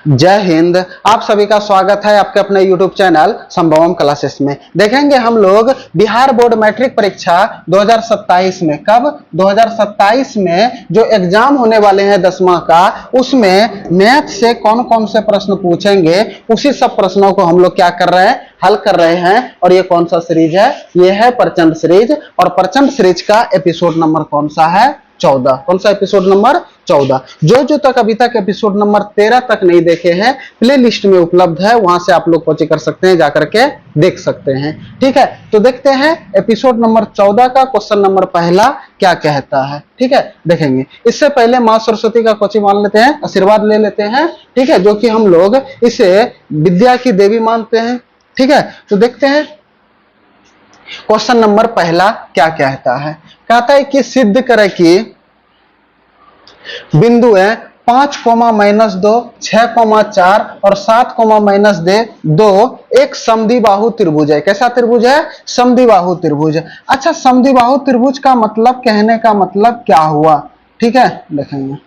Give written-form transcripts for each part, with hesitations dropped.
जय हिंद। आप सभी का स्वागत है आपके अपने YouTube चैनल संभवम क्लासेस में। देखेंगे हम लोग बिहार बोर्ड मैट्रिक परीक्षा 2027 में। कब? 2027 में जो एग्जाम होने वाले हैं 10वां का, उसमें मैथ से कौन कौन से प्रश्न पूछेंगे, उसी सब प्रश्नों को हम लोग क्या कर रहे हैं, हल कर रहे हैं। और ये कौन सा सीरीज है? ये है प्रचंड सीरीज। और प्रचंड सीरीज का एपिसोड नंबर कौन सा है? 14। कौन सा एपिसोड नंबर? 14। जो तक अभी तक एपिसोड नंबर 13 तक नहीं देखे हैं, प्ले लिस्ट में उपलब्ध है, वहां से आप लोग कोचिंग कर सकते हैं, जाकर के देख सकते हैं। ठीक है, तो देखते हैं एपिसोड नंबर 14 का क्वेश्चन नंबर पहला क्या कहता है। ठीक है, देखेंगे। इससे पहले मां सरस्वती का कोचिंग मान लेते हैं, आशीर्वाद ले लेते हैं। ठीक है, जो कि हम लोग इसे विद्या की देवी मानते हैं। ठीक है, तो देखते हैं क्वेश्चन नंबर पहला क्या कहता है। कहता है कि सिद्ध करें कि बिंदु है 5, -2, 6, 4 और 7, -2 एक समद्विबाहु त्रिभुज है। कैसा त्रिभुज है? समद्विबाहु त्रिभुज। अच्छा, समद्विबाहु त्रिभुज का मतलब, कहने का मतलब क्या हुआ? ठीक है, देखेंगे।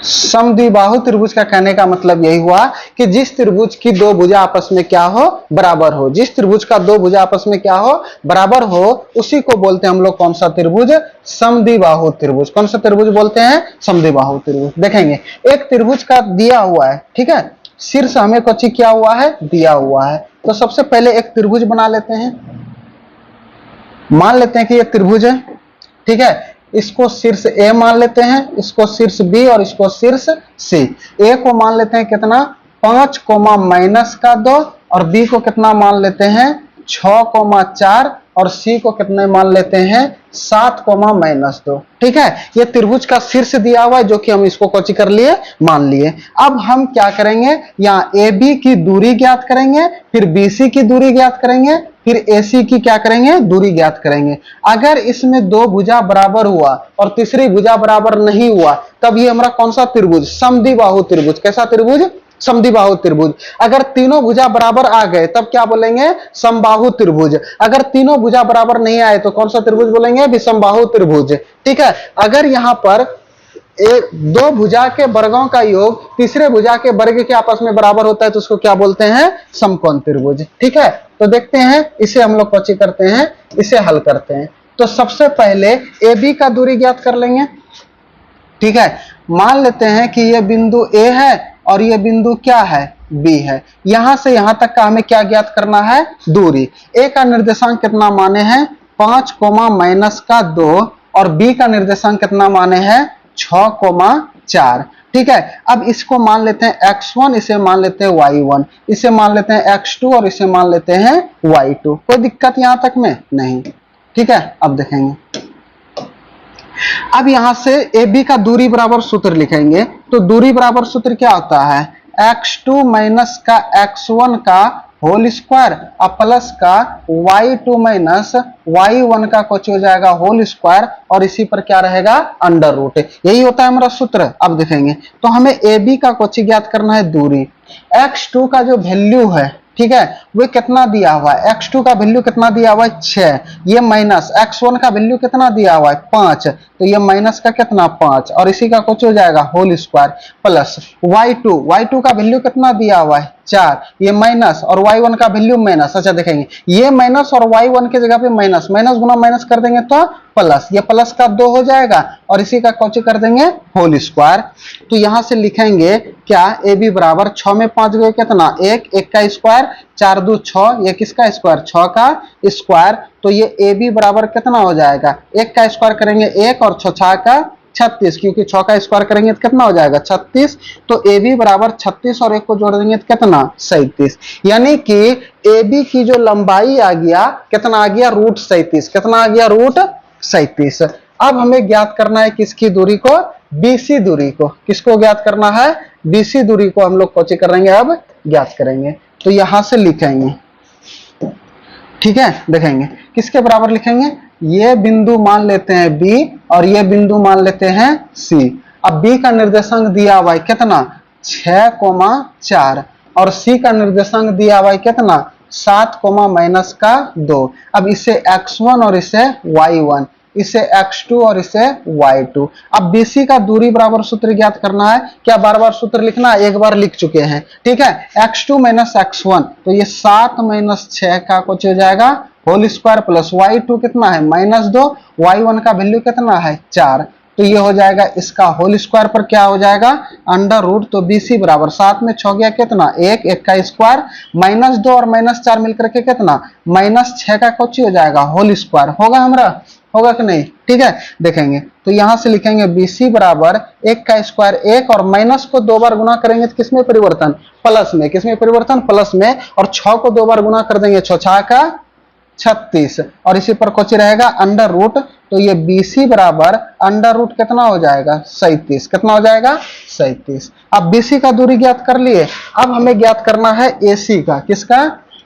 समद्विबाहु त्रिभुज का कहने का मतलब यही हुआ कि जिस त्रिभुज की दो भुजा आपस में क्या हो, बराबर हो। जिस त्रिभुज का दो भुजा आपस में क्या हो, बराबर हो, उसी को बोलते हैं हम लोग कौन सा त्रिभुज? समद्विबाहु त्रिभुज। कौन सा त्रिभुज बोलते हैं? समद्विबाहु त्रिभुज। देखेंगे, एक त्रिभुज का दिया हुआ है। ठीक है, शीर्ष हमें कुछ क्या हुआ है? दिया हुआ है। तो सबसे पहले एक त्रिभुज बना लेते हैं। मान लेते हैं कि एक त्रिभुज है। ठीक है, इसको शीर्ष ए मान लेते हैं, इसको शीर्ष बी और इसको शीर्ष सी। ए को मान लेते हैं कितना? 5, -2 और बी को कितना मान लेते हैं? 6, 4 और सी को कितने मान लेते हैं? 7, -2। ठीक है, ये त्रिभुज का शीर्ष दिया हुआ है, जो कि हम इसको कॉपी कर लिए, मान लिए। अब हम क्या करेंगे? यहाँ ए बी की दूरी ज्ञात करेंगे, फिर बी सी की दूरी ज्ञात करेंगे, फिर AC की क्या करेंगे? दूरी ज्ञात करेंगे। अगर इसमें दो भुजा बराबर हुआ और तीसरी भुजा बराबर नहीं हुआ, तब ये हमारा कौन सा त्रिभुज? समद्विबाहु त्रिभुज। कैसा त्रिभुज? समद्विबाहु त्रिभुज। अगर तीनों भुजा बराबर आ गए तब क्या बोलेंगे? समबाहु त्रिभुज। अगर तीनों भुजा बराबर नहीं आए तो कौन सा त्रिभुज बोलेंगे? विषमबाहु त्रिभुज। ठीक है, अगर यहां पर दो भुजा के वर्गों का योग तीसरे भुजा के वर्ग के आपस में बराबर होता है तो उसको क्या बोलते हैं? समकोण त्रिभुज। ठीक है, तो देखते हैं इसे हम लोग कोची करते हैं, इसे हल करते हैं। तो सबसे पहले ए बी का दूरी ज्ञात कर लेंगे। ठीक है, मान लेते हैं कि ये बिंदु ए है और ये बिंदु क्या है? बी है। यहां से यहां तक का हमें क्या ज्ञात करना है? दूरी। ए का निर्देशांक कितना माने हैं? 5, -2 और बी का निर्देशांक कितना माने हैं? 6, 4। ठीक है, अब इसको मान लेते हैं x1, इसे मान लेते हैं y1, इसे मान लेते हैं x2 और इसे मान लेते हैं y2। कोई दिक्कत यहां तक में नहीं। ठीक है, अब देखेंगे। अब यहां से AB का दूरी बराबर सूत्र लिखेंगे। तो दूरी बराबर सूत्र क्या होता है? x2 माइनस का x1 का होल स्क्वायर और प्लस का y2 माइनस y1 का कुछ हो जाएगा होल स्क्वायर, और इसी पर क्या रहेगा? Under root. यही होता है हमारा सूत्र। अब देखेंगे, तो हमें AB का कुछ ज्ञात करना है, दूरी। x2 का जो वैल्यू है, ठीक है, वो कितना दिया हुआ है? x2 का वैल्यू कितना दिया हुआ है? 6। ये माइनस x1 का वैल्यू कितना दिया हुआ है? 5। तो ये माइनस का कितना? 5 और इसी का कुछ हो जाएगा होल स्क्वायर, प्लस y2 का वैल्यू कितना दिया हुआ है? 4। ये माइनस और y1 का वैल्यू माइनस। अच्छा देखेंगे, ये माइनस और y1 के जगह पे माइनस, माइनस गुना माइनस कर देंगे तो प्लस, ये प्लस का 2 हो जाएगा और इसी का कौची कर देंगे? Whole square. तो यहां से लिखेंगे क्या? AB बराबर 6 में 5 गए कितना? 1, 1 का स्क्वायर, 4 2 6, ये किसका स्क्वायर? 6 का स्क्वायर। तो ये AB बराबर कितना हो जाएगा? 1 का स्क्वायर करेंगे 1 और 6 का 36, क्योंकि 6 का स्क्वायर करेंगे तो कितना हो जाएगा? 36। तो AB बराबर 36 और 1 को जोड़ देंगे तो कितना? 37। यानी कि AB की जो लंबाई आ गया कितना आ गया? √37। कितना आ गया? √37। अब हमें ज्ञात करना है किसकी दूरी को? BC दूरी को। किसको ज्ञात करना है? BC दूरी को हम लोग कोची करेंगे, अब ज्ञात करेंगे। तो यहां से लिखेंगे। ठीक है, देखेंगे किसके बराबर लिखेंगे? ये बिंदु मान लेते हैं B और ये बिंदु मान लेते हैं C। अब B का निर्देशांक दिया हुआ है कितना? 6, 4 और C का निर्देशांक दिया हुआ है कितना? 7, -2। अब इसे x1 और इसे y1, इसे x2 और इसे y2। अब BC का दूरी बराबर सूत्र ज्ञात करना है। क्या बार बार सूत्र लिखना है? एक बार लिख चुके हैं, ठीक है। x2 माइनस x1, तो ये 7 माइनस 6 का कुछ हो जाएगा होल स्क्वायर, प्लस y2 कितना है -2, y1 का वैल्यू कितना है 4, तो ये हो जाएगा इसका होल स्क्वायर पर क्या हो जाएगा अंडर रूट। तो BC बराबर 7 में 6 गया कितना 1, 1 का स्क्वायर, -2 और -4 मिलकर के कितना -6 का कुछ हो जाएगा होल स्क्वायर। होगा हमारा, होगा कि नहीं? ठीक है, देखेंगे तो यहां से लिखेंगे BC बराबर 1 का स्क्वायर 1, और माइनस को 2 बार गुना करेंगे तो किसमें परिवर्तन? प्लस में। किसमें परिवर्तन? प्लस में। और 6 को 2 बार गुना कर देंगे, 6 का 36, और इसी पर कुछ रहेगा अंडर रूट। तो ये BC बराबर अंडर रूट कितना हो जाएगा 37। कितना हो जाएगा 37। अब BC का दूरी ज्ञात कर लिए। अब हमें ज्ञात करना है AC का। किसका?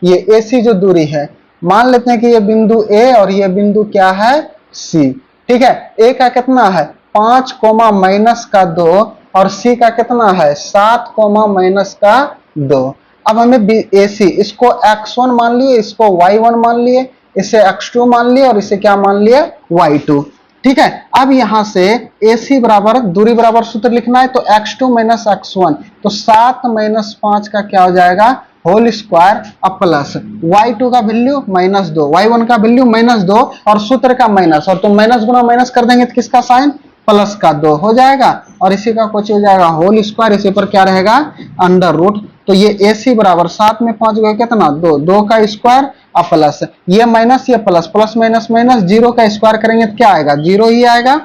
ये AC जो दूरी है, मान लेते हैं कि ये बिंदु A और ये बिंदु क्या है C, ठीक है। A का कितना है 5 कोमा माइनस का 2, और C का कितना है 7 कोमा माइनस का 2। अब हमें AC, इसको x1 मान लिए, इसको y1 मान लिए, इसे x2 मान लिए, और इसे क्या मान लिए y2, ठीक है। अब यहां से AC बराबर दूरी बराबर सूत्र लिखना है, तो x2 माइनस x1, तो 7 माइनस 5 का क्या हो जाएगा होल स्क्वायर, अब प्लस y2 का वैल्यू -2, y1 का वैल्यू -2, और सूत्र का माइनस, और तुम माइनस गुना माइनस कर देंगे तो किसका साइन प्लस का 2 हो जाएगा, और इसी का कुछ हो जाएगा होल स्क्वायर, इसी पर क्या रहेगा अंडर रूट। तो ये AC बराबर 7 में 5 गए कितना 2, 2 का स्क्वायर और प्लस, ये माइनस ये प्लस, प्लस माइनस माइनस, 0 का स्क्वायर करेंगे तो क्या आएगा 0 ही आएगा।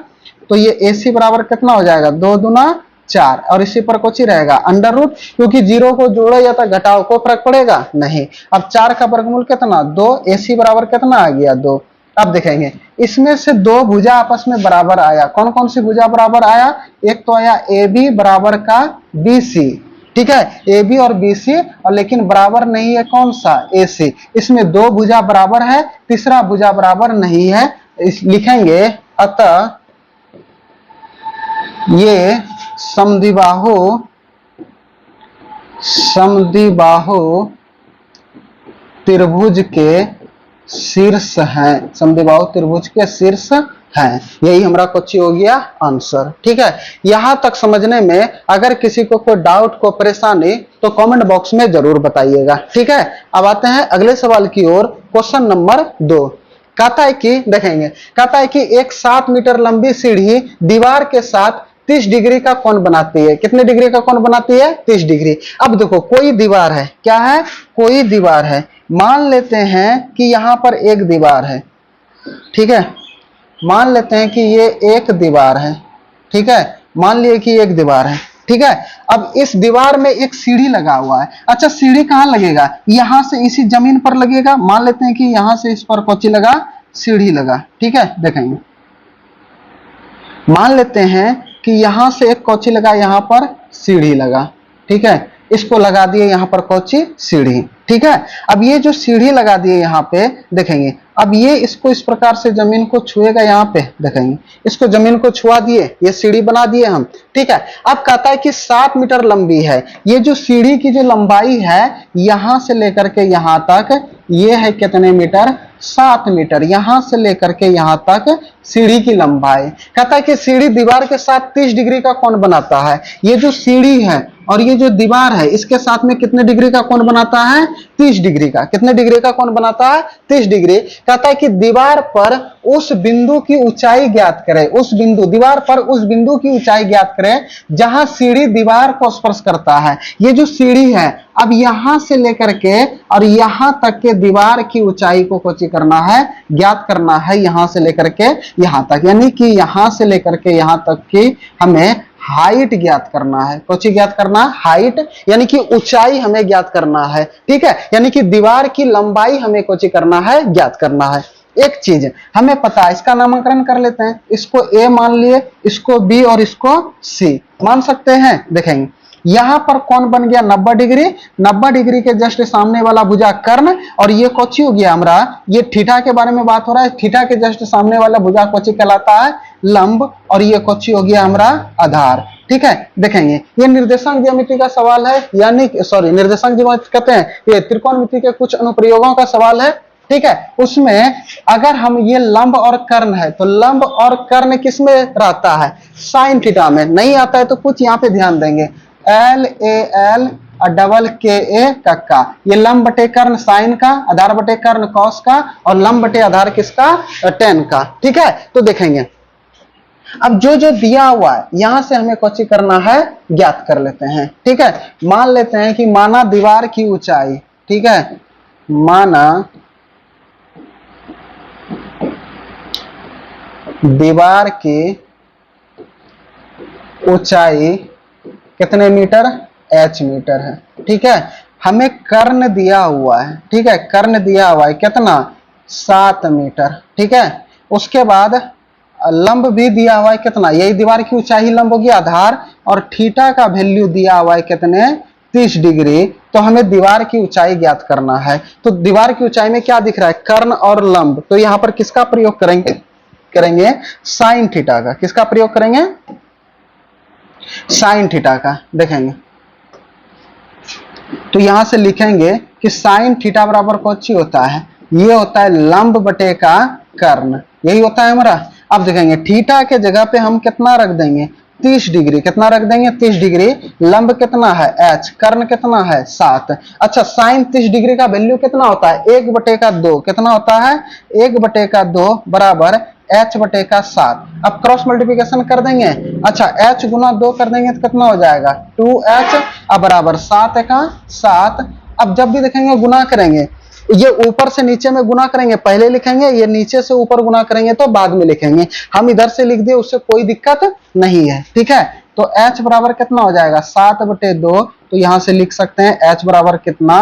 तो ये AC बराबर कितना हो जाएगा 2 दूना 4, और इसी पर कुछ ही रहेगा अंडर रूट, क्योंकि 0 को जोड़ो या तो घटाओ को फर्क पड़ेगा नहीं। अब 4 का वर्गमूल कितना 2, AC बराबर कितना आ गया 2। अब देखेंगे इसमें से 2 भुजा आपस में बराबर आया। कौन कौन सी भुजा बराबर आया? एक तो आया AB बराबर का BC, ठीक है, AB और BC, और लेकिन बराबर नहीं है कौन सा AC। इसमें 2 भुजा बराबर है, तीसरा भुजा बराबर नहीं है। लिखेंगे अतः ये समद्विबाहु त्रिभुज के शीर्ष हैं। समद्विबाहु त्रिभुज के शीर्ष हैं। यही हमारा कुछ हो गया आंसर, ठीक है। यहां तक समझने में अगर किसी को कोई डाउट को परेशानी तो कमेंट बॉक्स में जरूर बताइएगा, ठीक है। अब आते हैं अगले सवाल की ओर। क्वेश्चन नंबर 2 कहता है कि देखेंगे, कहता है कि एक 7 मीटर लंबी सीढ़ी दीवार के साथ 30 डिग्री का कोण बनाती है। कितने डिग्री का कोण बनाती है? 30 डिग्री। अब देखो कोई दीवार है, क्या है कोई दीवार है, मान लेते हैं कि यहां पर एक दीवार है, ठीक है, मान लेते हैं कि ये एक दीवार है, ठीक है, मान लिए कि एक दीवार है, ठीक है। अब इस दीवार में एक सीढ़ी लगा हुआ है। अच्छा सीढ़ी कहां लगेगा? यहां से इसी जमीन पर लगेगा। मान लेते हैं कि यहां से इस पर कोची लगा सीढ़ी लगा, ठीक है। देखेंगे मान लेते हैं कि यहां से एक कोची लगा, यहां पर सीढ़ी लगा, ठीक है, इसको लगा दिए यहां पर कोची सीढ़ी, ठीक है। अब ये जो सीढ़ी लगा दिए यहां पे देखेंगे, अब ये इसको इस प्रकार से जमीन को छुएगा, यहां पे देखेंगे इसको जमीन को छुआ दिए, ये सीढ़ी बना दिए हम, ठीक है। अब कहता है कि 7 मीटर लंबी है। ये जो सीढ़ी की जो लंबाई है यहां से लेकर के यहां तक, ये है कितने मीटर 7 मीटर, यहां से लेकर के यहां तक सीढ़ी की लंबाई। कहता है कि सीढ़ी दीवार के साथ 30 डिग्री का कोण बनाता है। ये जो सीढ़ी है और ये जो दीवार है इसके साथ में कितने डिग्री का कोण बनाता है? 30 डिग्री का। कितने डिग्री का कोण बनाता है? 30 डिग्री। कहता है कि दीवार पर उस बिंदु की ऊंचाई ज्ञात करें। उस बिंदु, दीवार पर उस बिंदु की ऊंचाई ज्ञात करें जहां सीढ़ी दीवार को स्पर्श करता है। ये जो सीढ़ी है अब यहां से लेकर के और यहां तक के दीवार की ऊंचाई को कोची करना है, ज्ञात करना है, यहां से लेकर के यहां तक, यानी कि यहां से लेकर के यहां तक की हमें हाइट ज्ञात करना है। कोची ज्ञात करना है? हाइट, यानी कि ऊंचाई हमें ज्ञात करना है, ठीक है। यानी कि दीवार की लंबाई हमें कोची करना है, ज्ञात करना है। एक चीज हमें पता है, इसका नामकरण कर लेते हैं। इसको A मान लिए, इसको B और इसको C मान सकते हैं। देखेंगे यहां पर कौन बन गया 90 डिग्री, 90 डिग्री के जस्ट सामने वाला भुजा कर्ण, और ये कोची हो गया हमारा, ये थीटा के बारे में बात हो रहा है, थीटा के जस्ट सामने वाला भुजा कोची कहलाता है लंब, और ये कोची हो गया हमारा आधार, ठीक है। देखेंगे ये निर्देशांक ज्यामिति का सवाल है, यानी सॉरी निर्देशांक ज्यामिति कहते हैं, ये त्रिकोणमिति के कुछ अनुप्रयोगों का सवाल है। ठीक है। उसमें अगर हम ये लंब और कर्ण है तो लंब और कर्ण किस में रहता है, साइन थीटा में। नहीं आता है तो कुछ यहाँ पे ध्यान देंगे, एल ए एल और डबल के ए का, ये लंब बटे कर्ण साइन का, आधार बटे कर्ण कॉस का, और लंब बटे आधार किसका, टेन का। ठीक है, तो देखेंगे अब जो जो दिया हुआ है यहां से हमें कुछ करना है, ज्ञात कर लेते हैं। ठीक है, मान लेते हैं कि माना दीवार की ऊंचाई, ठीक है, माना दीवार की ऊंचाई कितने मीटर, h मीटर है। ठीक है, हमें कर्ण दिया हुआ है, ठीक है, कर्ण दिया हुआ है कितना, 7 मीटर। ठीक है, उसके बाद लंब भी दिया हुआ है कितना, यही दीवार की ऊंचाई लंब होगी आधार, और थीटा का वैल्यू दिया हुआ है कितने, 30 डिग्री। तो हमें दीवार की ऊंचाई ज्ञात करना है। तो दीवार की ऊंचाई में क्या दिख रहा है, कर्ण और लंब। तो यहां पर किसका प्रयोग करेंगे साइन थीटा का। किसका प्रयोग करेंगे, साइन थीटा का। देखेंगे तो यहां से लिखेंगे कि साइन थीटा बराबर कौन होता है, ये होता है लंब बटे का कर्ण, यही होता है हमारा। अब देखेंगे थीटा के जगह पे हम कितना रख देंगे, 30 डिग्री। कितना रख देंगे, 30 डिग्री। लंब कितना है h, कर्ण कितना है 7। अच्छा, साइन 30 डिग्री का वैल्यू कितना होता है, 1 बटे का 2। कितना होता है, 1 बटे का 2 बराबर h बटे का 7। अब क्रॉस मल्टीप्लिकेशन कर देंगे। अच्छा, h गुना 2 कर देंगे तो कितना हो जाएगा, 2h। अब बराबर 7 का 7। अब जब भी देखेंगे गुना करेंगे, ये ऊपर से नीचे में गुना करेंगे पहले लिखेंगे, ये नीचे से ऊपर गुना करेंगे तो बाद में लिखेंगे। हम इधर से लिख दिए, उससे कोई दिक्कत नहीं है। ठीक है, तो h बराबर कितना हो जाएगा, 7 बटे 2। तो यहां से लिख सकते हैं h बराबर कितना,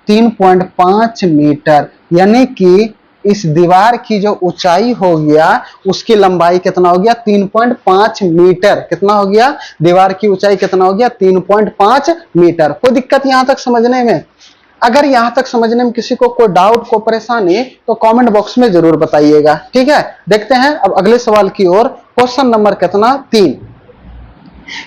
3.5 मीटर। यानी कि इस दीवार की जो ऊंचाई हो गया उसकी लंबाई कितना हो गया, 3.5 मीटर। कितना हो गया, दीवार की ऊंचाई कितना हो गया, 3.5 मीटर। कोई दिक्कत यहां तक समझने में? अगर यहां तक समझने में किसी को कोई डाउट, को परेशानी, तो कमेंट बॉक्स में जरूर बताइएगा। ठीक है, देखते हैं अब अगले सवाल की ओर। क्वेश्चन नंबर कितना, 3।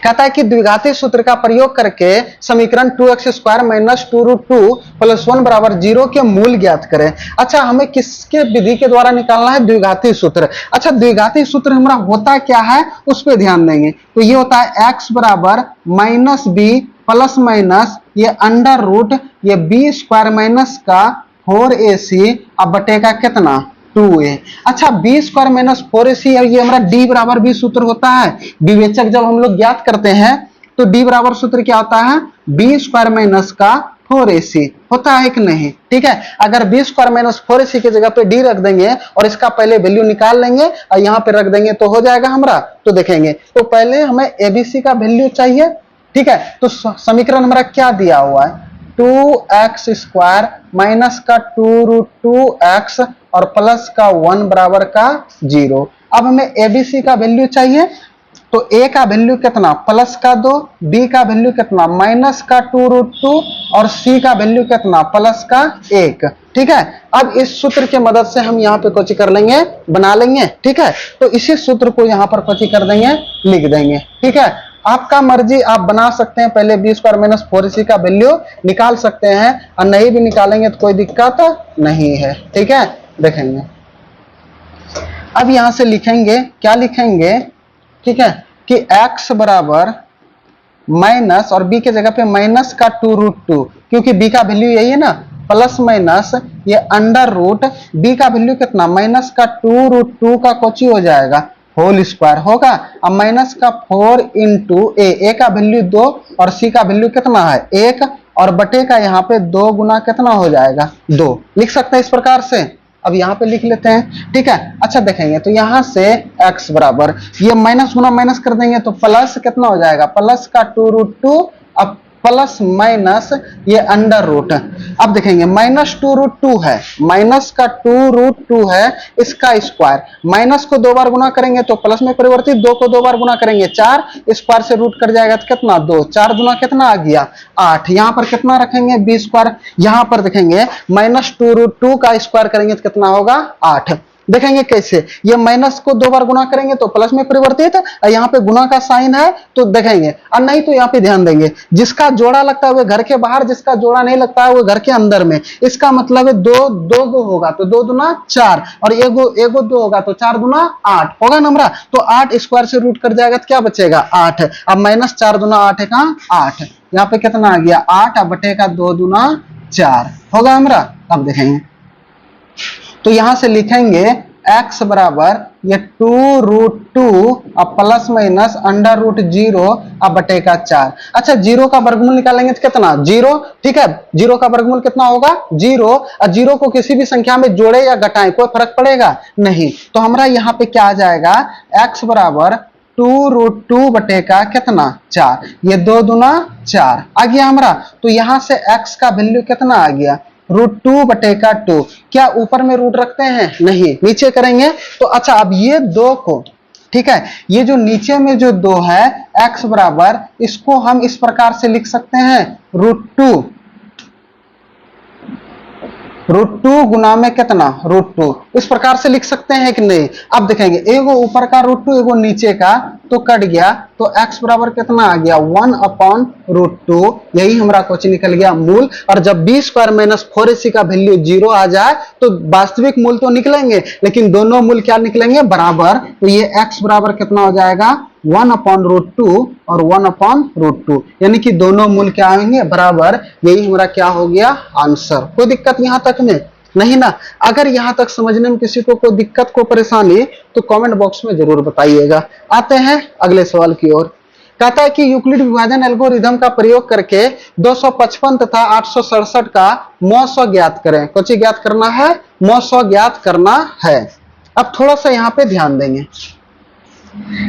कहता है कि द्विघाती सूत्र का प्रयोग करके समीकरण 2x² माइनस 2√2 प्लस 1 बराबर 0 के मूल ज्ञात करें। अच्छा, हमें किसके विधि के द्वारा निकालना है, द्विघाती सूत्र। अच्छा, द्विघाती सूत्र हमारा होता क्या है उस पर ध्यान देंगे। तो ये होता है x बराबर माइनस बी प्लस माइनस ये अंडर रूट ये b² माइनस का 4ac अब बटेगा कितना, 2a। अच्छा, b² माइनस 4ac, ये हमारा d बराबर b सूत्र होता है। विवेचक जब हम लोग ज्ञात करते हैं तो d बराबर सूत्र क्या होता है, b² माइनस का 4ac होता है कि नहीं। ठीक है, अगर b² माइनस 4ac की जगह पे d रख देंगे और इसका पहले वैल्यू निकाल लेंगे और यहाँ पे रख देंगे तो हो जाएगा हमारा। तो देखेंगे, तो पहले हमें abc का वैल्यू चाहिए। ठीक है, तो समीकरण हमारा क्या दिया हुआ है, 2x² माइनस का 2√2x और प्लस का 1 बराबर का 0। अब हमें एबीसी का वैल्यू चाहिए। तो a का वैल्यू कितना, प्लस का 2, b का वैल्यू कितना, माइनस का 2√2 और c का वैल्यू कितना, प्लस का 1। ठीक है, अब इस सूत्र की मदद से हम यहाँ पे कुछ कर लेंगे, बना लेंगे। ठीक है, तो इसी सूत्र को यहाँ पर कुछ कर देंगे, लिख देंगे। ठीक है, आपका मर्जी, आप बना सकते हैं, पहले b² माइनस 4ac का वैल्यू निकाल सकते हैं, और नहीं भी निकालेंगे तो कोई दिक्कत नहीं है। ठीक है, देखेंगे अब यहां से लिखेंगे, क्या लिखेंगे, ठीक है, कि x बराबर माइनस और b के जगह पे माइनस का 2√2, क्योंकि b का वैल्यू यही है ना, प्लस माइनस ये अंडर रूट b का वैल्यू कितना, माइनस का 2√2 का कोची हो जाएगा, होल स्क्वायर होगा। अब माइनस का 4 इंटू ए का वैल्यू 2 और सी का वैल्यू कितना है 1, और बटे का यहाँ पे 2 गुना कितना हो जाएगा, 2। लिख सकते हैं इस प्रकार से। अब यहाँ पे लिख लेते हैं। ठीक है, अच्छा देखेंगे तो यहाँ से x बराबर ये माइनस गुना माइनस कर देंगे तो प्लस कितना हो जाएगा, प्लस का 2√2 अब प्लस माइनस ये अंडर रूट। अब देखेंगे माइनस 2√2 है, माइनस का 2√2 है, इसका स्क्वायर, माइनस को 2 बार गुना करेंगे तो प्लस में परिवर्तित, 2 को 2 बार गुना करेंगे 4, स्क्वायर से रूट कट जाएगा तो कितना 2, 4 गुना कितना आ गया 8। यहाँ पर कितना रखेंगे b², यहाँ पर देखेंगे माइनस 2√2 का स्क्वायर करेंगे तो कितना होगा 8। देखेंगे कैसे, ये माइनस को 2 बार गुना करेंगे तो प्लस में परिवर्तित, और यहाँ पे गुना का साइन है तो देखेंगे, और नहीं तो यहाँ पे ध्यान देंगे जिसका जोड़ा लगता है वो घर के बाहर, जिसका जोड़ा नहीं लगता है वो घर के अंदर में। इसका मतलब है 2 2 गो होगा तो 2 दूना 4, और एगो 2 होगा तो 4 दूना 8 होगा ना हमारा। तो 8 स्क्वायर से रूट कर जाएगा तो क्या बचेगा 8। अब माइनस 4 दूना 8 है कहाँ 8, यहाँ पे कितना आ गया 8, अब बटेगा 2 दूना 4 होगा हमारा। अब देखेंगे तो यहां से लिखेंगे x बराबर ये 2√2 अब प्लस माइनस √0 अब बटेगा 4। अच्छा, 0 का वर्गमूल निकालेंगे तो कितना 0, ठीक है, 0 का वर्गमूल कितना होगा 0, और 0 को किसी भी संख्या में जोड़े या घटाएं कोई फर्क पड़ेगा नहीं। तो हमारा यहाँ पे क्या आ जाएगा x बराबर 2√2 बटेगा कितना 4, ये 2 दूना 4 आ गया हमारा। तो यहां से x का वैल्यू कितना आ गया √2 बटेगा 2। क्या ऊपर में रूट रखते हैं नहीं, नीचे करेंगे तो। अच्छा, अब ये 2 को, ठीक है, ये जो नीचे में जो 2 है x बराबर, इसको हम इस प्रकार से लिख सकते हैं √2 गुना में कितना √2, इस प्रकार से लिख सकते हैं कि नहीं। अब देखेंगे एगो ऊपर का √2 एगो नीचे का तो कट गया, तो x बराबर कितना आ गया 1/√2, यही हमारा क्वेश्चन निकल गया मूल। और जब b² - 4ac का वैल्यू 0 आ जाए तो वास्तविक मूल तो निकलेंगे, लेकिन दोनों मूल क्या निकलेंगे बराबर। तो ये x बराबर कितना हो जाएगा 1/√2 और 1/√2, यानी कि दोनों मूल क्या आएंगे बराबर। यही हमारा क्या हो गया आंसर। कोई दिक्कत यहां तक में नहीं ना। अगर यहां तक समझने में किसी को कोई दिक्कत को परेशानी तो कमेंट बॉक्स में जरूर बताइएगा। आते हैं अगले सवाल की ओर। कहता है कि यूक्लिड विभाजन एल्गोरिथम का प्रयोग करके 255 तथा 867 का मौसो ज्ञात करें। कुछ ज्ञात करना है, मौसो ज्ञात करना है। अब थोड़ा सा यहाँ पे ध्यान देंगे,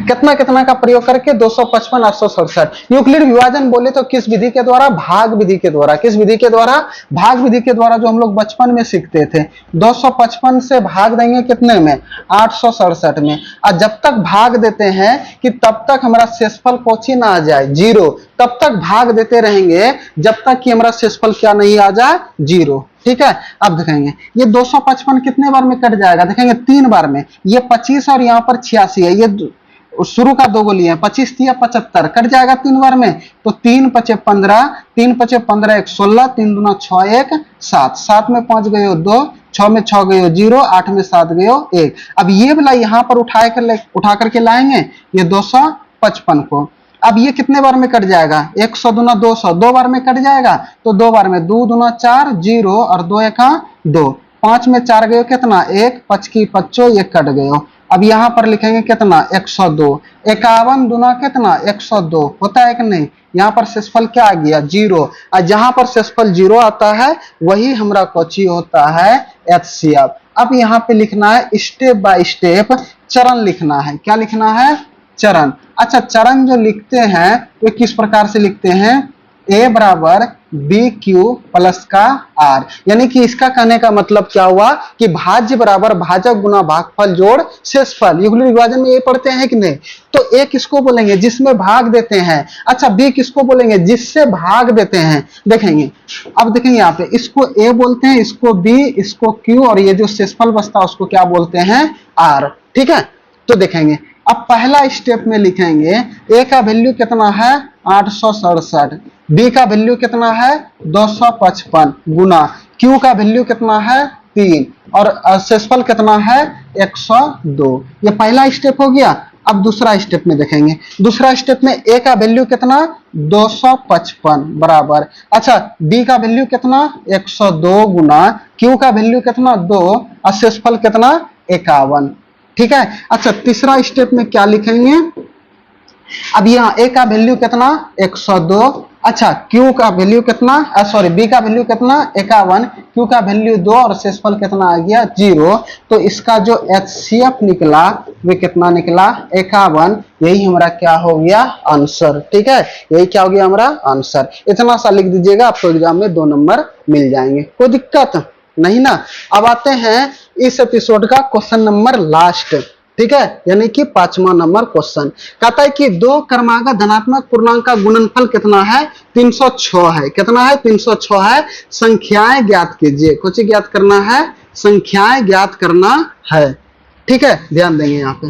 कितना कितना का प्रयोग करके 255 867। यूक्लिड विभाजन बोले तो किस विधि के द्वारा, भाग विधि के द्वारा। किस विधि के द्वारा, भाग विधि के द्वारा, जो हम लोग बचपन में सीखते थे। 255 से भाग देंगे कितने में 867 में, और जब तक भाग देते हैं कि तब तक हमारा शेषफल कोची ना आ जाए 0, तब तक भाग देते रहेंगे जब तक कि हमारा शेषफल क्या नहीं आ जाए 0, ठीक है। अब देखेंगे ये 255 कितने बार में कट जाएगा, देखेंगे 3 बार में। ये 25 और यहाँ पर 86 है, ये शुरू का 2 गोली है, 25 या 75 कट जाएगा 3 बार में। तो 3 × 5 = 15, 3 × 5 = 15, 1 16, 3 दूना 6 1 7, 7 में 5 गए 2, 6 में 6 गए 0, 8 में 7 गए 1। अब ये वाला यहाँ पर उठा करके लाएंगे ये 255 को। अब ये कितने बार में कट जाएगा 100 दूना 200, 2 बार में कट जाएगा। तो 2 बार में 2 दूना 4 0 और 2 1 2, 5 में 4 गए कितना 1, 5 की 5 ये कट गए। अब यहाँ पर लिखेंगे कितना 102, 51 दूना कितना 102 होता है कि नहीं। यहाँ पर शेषफल क्या आ गया 0, और जहां पर शेषफल 0 आता है वही हमारा कोची होता है HCF। अब यहाँ पे लिखना है स्टेप बाय स्टेप, चरण लिखना है। क्या लिखना है चरण। अच्छा, चरण जो लिखते हैं वो किस प्रकार से लिखते हैं, A बराबर BQ प्लस का R, यानी कि इसका कहने का मतलब क्या हुआ कि भाज्य बराबर भाजक गुना भागफल जोड़ शेषफल। यूक्लिड विभाजन में ये पढ़ते हैं कि नहीं। तो A किसको बोलेंगे जिसमें भाग देते हैं। अच्छा, B किसको बोलेंगे जिससे भाग देते हैं। देखेंगे अब देखेंगे यहाँ पे इसको A बोलते हैं, इसको B, इसको Q, और ये जो शेषफल बचता है उसको क्या बोलते हैं R, ठीक है। तो देखेंगे अब पहला स्टेप में लिखेंगे A का वैल्यू कितना है 867, B का वैल्यू कितना है 255 गुना Q का वैल्यू कितना है 3 और शेषफल कितना है 102। ये पहला स्टेप हो गया। अब दूसरा स्टेप में देखेंगे, दूसरा स्टेप में A का वैल्यू कितना 255 बराबर, अच्छा B का वैल्यू कितना 102 गुना Q का वैल्यू कितना 2 और शेषफल कितना 51, ठीक है। अच्छा, तीसरा स्टेप में क्या लिखेंगे, अब यहाँ A का वैल्यू कितना 102, अच्छा Q का वैल्यू कितना B का वैल्यू कितना 51, Q का वैल्यू 2 और शेषफल कितना आ गया 0। तो इसका जो HCF निकला वे कितना निकला 51। यही हमारा क्या हो गया आंसर, ठीक है। यही क्या हो गया हमारा आंसर। इतना सा लिख दीजिएगा, आपको एग्जाम में 2 नंबर मिल जाएंगे, कोई दिक्कत नहीं ना। अब आते हैं इस एपिसोड का क्वेश्चन नंबर लास्ट, ठीक है, यानी कि 5वां नंबर क्वेश्चन। कहता है कि 2 क्रमागत धनात्मक पूर्णांक का गुणनफल कितना है 306 है। कितना है 306 है। संख्याएं ज्ञात कीजिए। कुछ ज्ञात करना है, संख्याएं ज्ञात करना है। ठीक है, ध्यान देंगे यहाँ पे।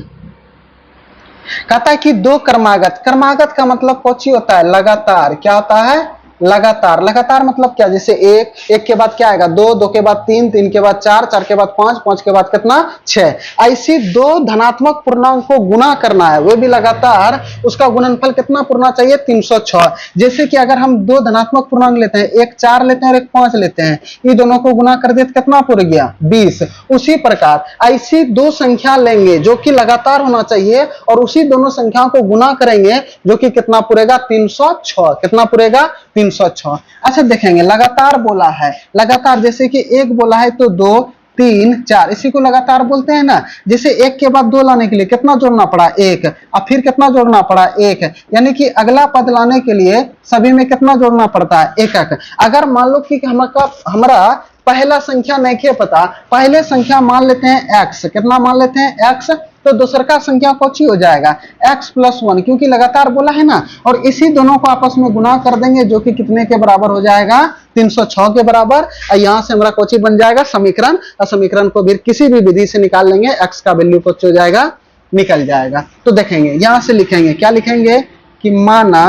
कहता है कि दो क्रमागत, क्रमागत का मतलब कौची होता है, लगातार। क्या होता है, लगातार। लगातार मतलब क्या, जैसे एक, एक के बाद क्या आएगा, दो, दो के बाद तीन, तीन के बाद चार, चार के बाद पांच, पांच के बाद कितना, छह। ऐसी दो धनात्मक पूर्णांक को गुना करना है, वो भी लगातार, उसका गुणनफल कितना पुरना चाहिए, 306। जैसे कि अगर हम दो धनात्मक पूर्णांक लेते हैं, एक 4 लेते हैं और एक 5 लेते हैं, ये दोनों को गुना कर दिया तो कितना पुर गया, 20। उसी प्रकार ऐसी दो संख्या लेंगे जो कि लगातार होना चाहिए, और उसी दोनों संख्याओं को गुना करेंगे जो कि कितना पुरेगा, 306। कितना पुरेगा, 306। अच्छा देखेंगे, लगातार बोला है, लगातार जैसे कि एक बोला है तो दो, तीन, चार, इसी को लगातार बोलते हैं ना। जैसे एक के बाद दो लाने के लिए कितना जोड़ना पड़ा, एक, अब फिर कितना जोड़ना पड़ा, एक, यानी कि अगला पद लाने के लिए सभी में कितना जोड़ना पड़ता है, एक एक। अगर मान लो कि हमारा पहला संख्या नहीं के पता, पहले संख्या मान लेते हैं x, कितना मान लेते हैं x, तो दूसर का संख्या कौची हो जाएगा, x + 1, क्योंकि लगातार बोला है ना। और इसी दोनों को आपस में गुना कर देंगे जो कि कितने के बराबर हो जाएगा, 306 के बराबर। और यहां से हमारा कौची बन जाएगा, समीकरण। और समीकरण को भी किसी भी विधि से निकाल लेंगे, x का वैल्यू कौची हो जाएगा, निकल जाएगा। तो देखेंगे यहां से लिखेंगे, क्या लिखेंगे कि माना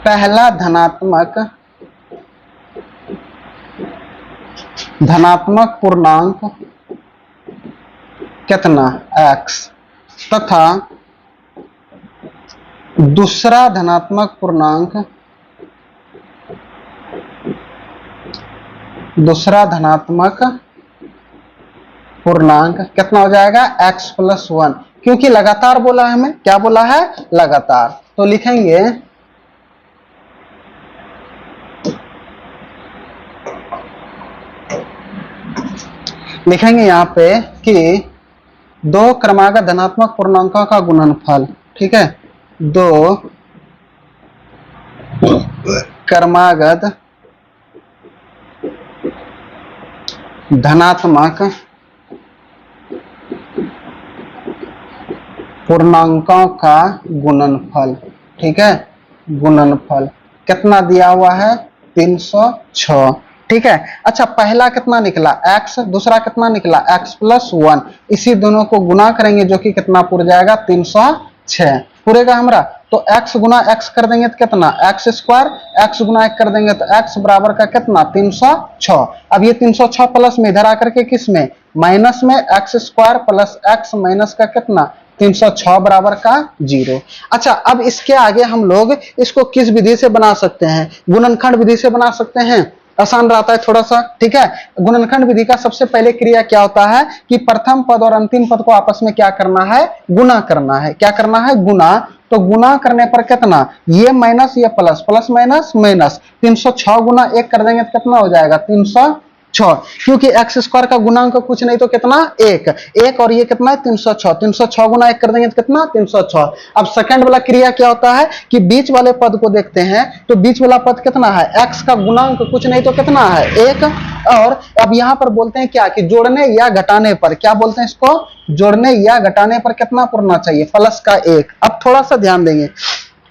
पहला धनात्मक पूर्णांक कितना, x, तथा दूसरा धनात्मक पूर्णांक कितना हो जाएगा, x + 1, क्योंकि लगातार बोला है हमें, क्या बोला है, लगातार। तो लिखेंगे यहां पे कि दो क्रमागत धनात्मक पूर्णांकों का गुणनफल, ठीक है, दो क्रमागत धनात्मक पूर्णांकों का गुणनफल, ठीक है, गुणनफल कितना दिया हुआ है, 306, ठीक है। अच्छा पहला कितना निकला, x, दूसरा कितना निकला, x + 1, इसी दोनों को गुना करेंगे जो कि कितना पुर जाएगा, 306 पुरेगा हमारा। तो x गुना x कर देंगे तो कितना, x स्क्वायर, x गुना 1 कर देंगे तो x बराबर का कितना, 306। अब ये 306 प्लस में इधर आकर के किस में, माइनस में, x square plus x minus का कितना, 306 बराबर का 0। अच्छा अब इसके आगे हम लोग इसको किस विधि से बना सकते हैं, गुणनखंड विधि से बना सकते हैं, आसान रहता है थोड़ा सा, ठीक है। गुणनखंड विधि का सबसे पहले क्रिया क्या होता है कि प्रथम पद और अंतिम पद को आपस में क्या करना है, गुना करना है। क्या करना है, गुना। तो गुना करने पर कितना, ये माइनस ये प्लस, प्लस माइनस माइनस, 306 गुना 1 कर देंगे तो कितना हो जाएगा, 306, क्योंकि x स्क्वायर का गुणांक कुछ नहीं तो कितना, एक, एक, और ये कितना है, 306, 306 गुना 1 कर देंगे तो कितना, 306। अब सेकंड वाला क्रिया क्या होता है कि बीच वाले पद को देखते हैं, तो बीच वाला पद कितना है, x का गुणांक कुछ नहीं तो कितना है, एक। और अब यहां पर बोलते हैं क्या कि जोड़ने या घटाने पर, क्या बोलते हैं इसको, जोड़ने या घटाने पर कितना पुरना चाहिए, प्लस का 1। अब थोड़ा सा ध्यान देंगे,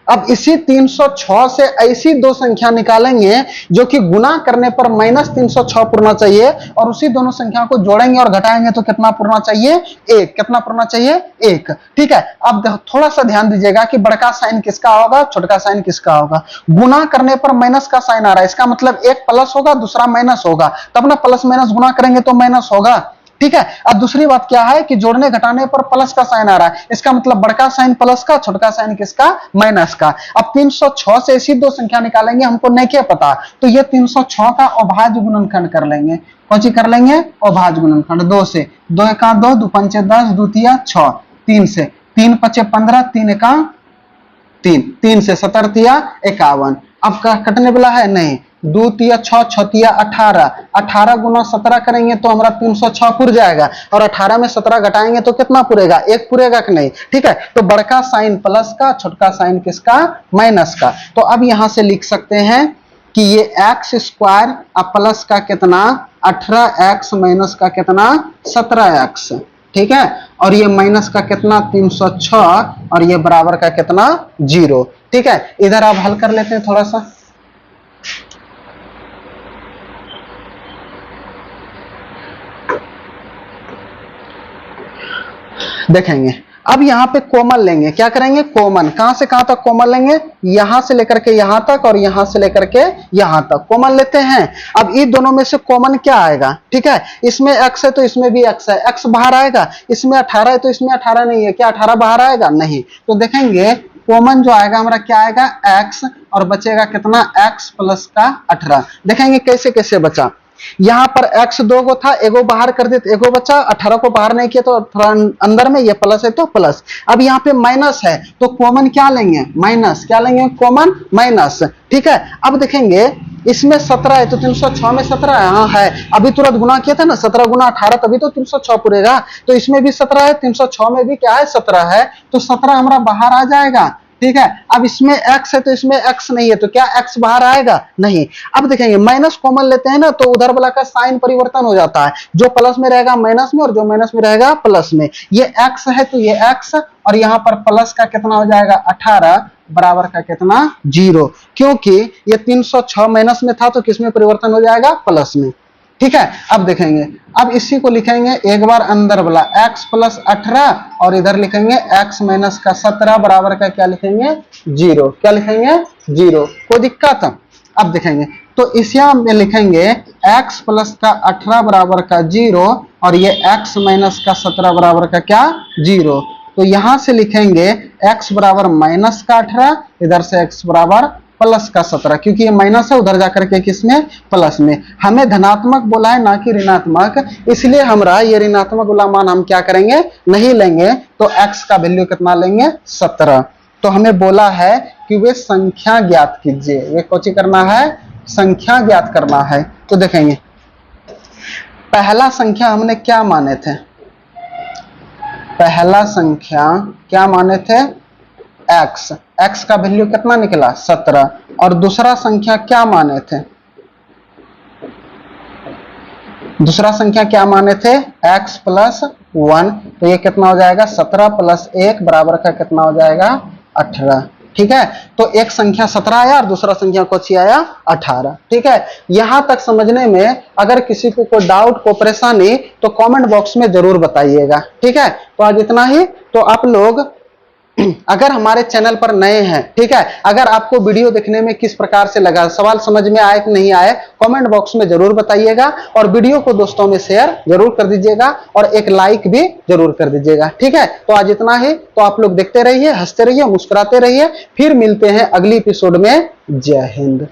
अब इसी 306 से ऐसी दो संख्या निकालेंगे जो कि गुना करने पर -306 पुरना चाहिए, और उसी दोनों संख्या को जोड़ेंगे और घटाएंगे तो कितना पुरना चाहिए, 1। कितना पुरना चाहिए, 1, ठीक है। अब थोड़ा सा ध्यान दीजिएगा कि बड़का साइन किसका होगा, छोटका साइन किसका होगा। गुना करने पर माइनस का साइन आ रहा है, इसका मतलब एक प्लस होगा दूसरा माइनस होगा, तब ना प्लस माइनस गुना करेंगे तो माइनस होगा, ठीक है। अब दूसरी बात क्या है कि जोड़ने घटाने पर प्लस का साइन आ रहा है, इसका मतलब बड़का साइन प्लस का, छोटका साइन किसका, माइनस का। अब 306 से ऐसी दो संख्या निकालेंगे, हमको नहीं क्या पता, तो ये 306 का अभाज्य गुणनखंड कर लेंगे। कौन सी कर लेंगे, अभाज्य गुणनखंड। 2 से 2 एका 2, 2 पंचे 10, 2 तिया 6, 3 से 3 पचे 15, 3 एका 3, 3 से 17 तिया 51। अब कटने वाला है नहीं, 2 तिया 6, 6 तिया 18, 18 गुना 17 करेंगे तो हमारा 306 पुर जाएगा, और 18 में 17 घटाएंगे तो कितना पुरेगा, 1 पुरेगा कि नहीं, ठीक है। तो बड़का साइन प्लस का, छोटका साइन किसका, माइनस का। तो अब यहां से लिख सकते हैं कि ये एक्स स्क्वायर अब प्लस का कितना, 18x माइनस का कितना, 17x, ठीक है। और ये माइनस का कितना, 306, और ये बराबर का कितना, 0, ठीक है। इधर आप हल कर लेते हैं थोड़ा सा। देखेंगे। अब यहाँ पे कॉमन लेंगे, क्या करेंगे, कॉमन। कहां से कहां तक कॉमन लेंगे, यहां से लेकर के यहां तक और यहां से लेकर के यहां तक कॉमन लेते हैं। अब इन दोनों में से कॉमन क्या आएगा, ठीक है, इसमें x है तो इसमें भी x है, x बाहर आएगा। इसमें 18 है तो इसमें 18 नहीं है, क्या 18 बाहर आएगा, नहीं। तो देखेंगे कॉमन जो आएगा हमारा क्या आएगा, x, और बचेगा कितना, x प्लस का 18। देखेंगे कैसे कैसे बचा। यहां पर x 2 गो था, एगो बाहर कर देते, एगो बचा, 18 को बाहर नहीं किया तो थोड़ा अंदर में, ये प्लस है तो प्लस। अब यहाँ पे माइनस है तो कॉमन क्या लेंगे, माइनस, क्या लेंगे, कॉमन माइनस, ठीक है। अब देखेंगे इसमें 17 है तो 306 में 17 यहाँ है, अभी तुरंत गुना किया था ना, 17 गुना 18 तभी तो 306 पूरेगा। तो इसमें भी 17 है, 306 में भी क्या है, 17 है, तो 17 हमारा बाहर आ जाएगा, ठीक है। अब इसमें x है तो इसमें x नहीं है, तो क्या x बाहर आएगा, नहीं। अब देखेंगे माइनस कॉमन लेते हैं ना, तो उधर वाला का साइन परिवर्तन हो जाता है, जो प्लस में रहेगा माइनस में और जो माइनस में रहेगा प्लस में। ये x है तो ये x, और यहाँ पर प्लस का कितना हो जाएगा, 18 बराबर का कितना, 0, क्योंकि ये 306 माइनस में था तो किसमें परिवर्तन हो जाएगा, प्लस में, ठीक है। अब देखेंगे, अब इसी को लिखेंगे एक बार अंदर वाला x प्लस 18, और इधर लिखेंगे x माइनस का 17 बराबर का क्या लिखेंगे, 0, क्या लिखेंगे, 0। कोई दिक्कत। अब देखेंगे तो इसी में लिखेंगे x प्लस का 18 बराबर का 0, और ये x माइनस का 17 बराबर का क्या, 0। तो यहां से लिखेंगे x बराबर माइनस का 18, इधर से x बराबर प्लस का 17, क्योंकि ये माइनस है, उधर जाकर के किसमें, प्लस में। हमें धनात्मक बोला है ना कि ऋणात्मक, इसलिए हमरा ये ऋणात्मक वाला मान हम क्या करेंगे, नहीं लेंगे। तो x का वैल्यू कितना लेंगे, 17। तो हमें बोला है कि वे संख्या ज्ञात कीजिए, वे कौन करना है, संख्या ज्ञात करना है। तो देखेंगे पहला संख्या हमने क्या माने थे, पहला संख्या क्या माने थे, x, x का वैल्यू कितना निकला, 17। और दूसरा संख्या क्या माने थे, दूसरा संख्या क्या माने थे, x प्लस 1, तो ये कितना हो जाएगा, 17 प्लस 1 बराबर का कितना हो जाएगा, 18, ठीक है। तो एक संख्या 17 आया और दूसरा संख्या कौन सी आया, 18, ठीक है। यहां तक समझने में अगर किसी को कोई डाउट, को परेशानी, तो कमेंट बॉक्स में जरूर बताइएगा, ठीक है। तो आज इतना ही। तो आप लोग अगर हमारे चैनल पर नए हैं, ठीक है, अगर आपको वीडियो देखने में किस प्रकार से लगा, सवाल समझ में आए कि नहीं आए, कमेंट बॉक्स में जरूर बताइएगा, और वीडियो को दोस्तों में शेयर जरूर कर दीजिएगा, और एक लाइक भी जरूर कर दीजिएगा, ठीक है। तो आज इतना ही। तो आप लोग देखते रहिए, हंसते रहिए, मुस्कुराते रहिए। फिर मिलते हैं अगली एपिसोड में। जय हिंद।